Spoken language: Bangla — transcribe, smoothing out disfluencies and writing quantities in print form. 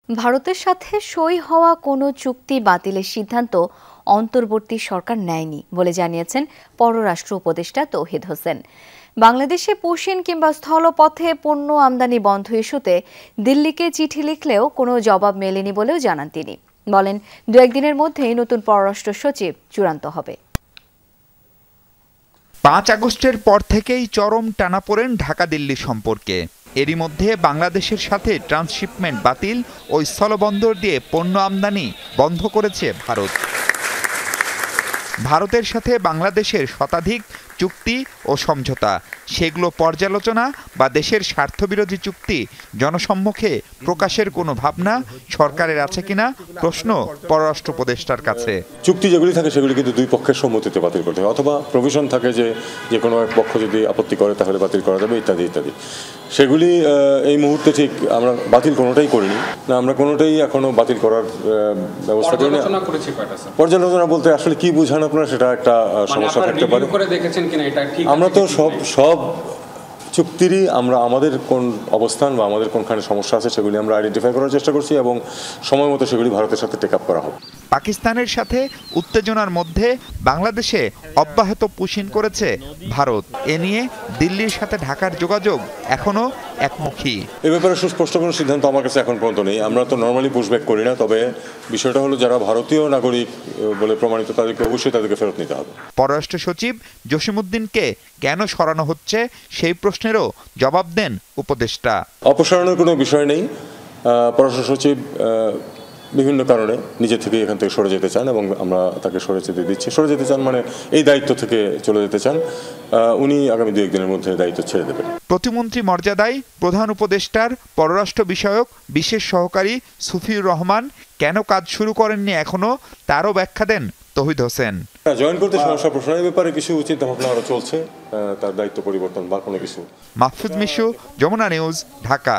ভারতের সাথে সই হওয়া কোনো চুক্তি বাতিলের সিদ্ধান্ত অন্তর্বর্তী সরকার নেয়নি বলে জানিয়েছেন পররাষ্ট্র উপদেষ্টা তৌহিদ হোসেন। বাংলাদেশে পশ্চিম কিংবা স্থলপথে পণ্য আমদানি বন্ধ ইস্যুতে দিল্লিকে চিঠি লিখলেও কোনো জবাব মেলেনি বলেও জানান তিনি। বলেন, দু একদিনের মধ্যেই নতুন পররাষ্ট্র সচিব চূড়ান্ত হবে। 5 আগস্টের পর থেকেই চরম টানাপোড়েন ঢাকা দিল্লি সম্পর্কে। এরই মধ্যে বাংলাদেশের সাথে ট্রান্সশিপমেন্ট বাতিল ও স্থলবন্দর দিয়ে পণ্য আমদানি বন্ধ করেছে ভারত। ভারতের সাথে বাংলাদেশের শতাধিক চুক্তি ও সমঝোতা, সেগুলো পর্যালোচনা বা দেশের স্বার্থবিরোধী চুক্তি জনসম্মুখে প্রকাশের কোনো ভাবনা সরকারের আছে কিনা প্রশ্ন পররাষ্ট্র উপদেষ্টার কাছে। চুক্তি যেগুলি থাকে সেগুলি কিন্তু দুই পক্ষের সম্মতিতে বাতিল করতে হয়, অথবা প্রভিশন থাকে যে কোনো এক পক্ষ যদি আপত্তি করে তাহলে বাতিল করা যাবে, ইত্যাদি ইত্যাদি। সেগুলি এই মুহূর্তে ঠিক আমরা বাতিল কোনোটাই করিনি না, আমরা কোনোটাই এখনো বাতিল করার ব্যবস্থা করিনি। পর্যালোচনা বলতে আসলে কি বুঝান আপনারা, সেটা একটা সমস্যা থাকতে পারে। আমরা তো সব চুক্তিরই আমরা আমাদের কোন অবস্থান বা আমাদের কোনখানে সমস্যা আছে সেগুলি আমরা আইডেন্টিফাই করার চেষ্টা করছি এবং সময় মতো সেগুলি ভারতের সাথে টেক আপ করা হবে। পাকিস্তানের সাথে উত্তেজনার মধ্যে বাংলাদেশে অব্যাহত পুশিন করেছে ভারত। এ নিয়ে দিল্লির সাথে ঢাকার যোগাযোগ এখনো একমুখী। এ ব্যাপারে সুস্পষ্ট কোনো সিদ্ধান্ত আমার কাছে এখন পর্যন্ত নেই। আমরা তো নর্মালি পুশব্যাক করি না, তবে বিষয়টা হলো যারা ভারতীয় নাগরিক বলে প্রমাণিত তাদেরকে অবশ্যই তাদেরকে ফেরত নিতে হবে। পররাষ্ট্র সচিব জসিমউদ্দিনকে কেন সরানো হচ্ছে সেই প্রশ্নেরও জবাব দেন উপদেষ্টা। অপসারণের কোনো বিষয় নেই। পররাষ্ট্র সচিব বিভিন্ন কারণে নিজে থেকে এখান থেকে সরে যেতে চান এবং আমরা তাকে সরে যেতে দিচ্ছি। সরে যেতে চান মানে এই দায়িত্ব থেকে চলে যেতে চান। উনি আগামী 2-1 দিনের মধ্যে দায়িত্ব ছেড়ে দেবেন। প্রতিমন্ত্রী মর্যাদায় প্রধান উপদেষ্টার পররাষ্ট্র বিষয়ক বিশেষ সহকারী সুফিউর রহমান কেন কাজ শুরু করেননি এখনো, তারও ব্যাখ্যা দেন তৌহিদ হোসেন। জয়েন করতে সমস্যা প্রশ্ন, এই ব্যাপারে কিছু চিন্তা ভাবনা আরো চলছে, তার দায়িত্ব পরিবর্তন বা কোনো কিছু। মাহফুজ মিশু, যমুনা নিউজ, ঢাকা।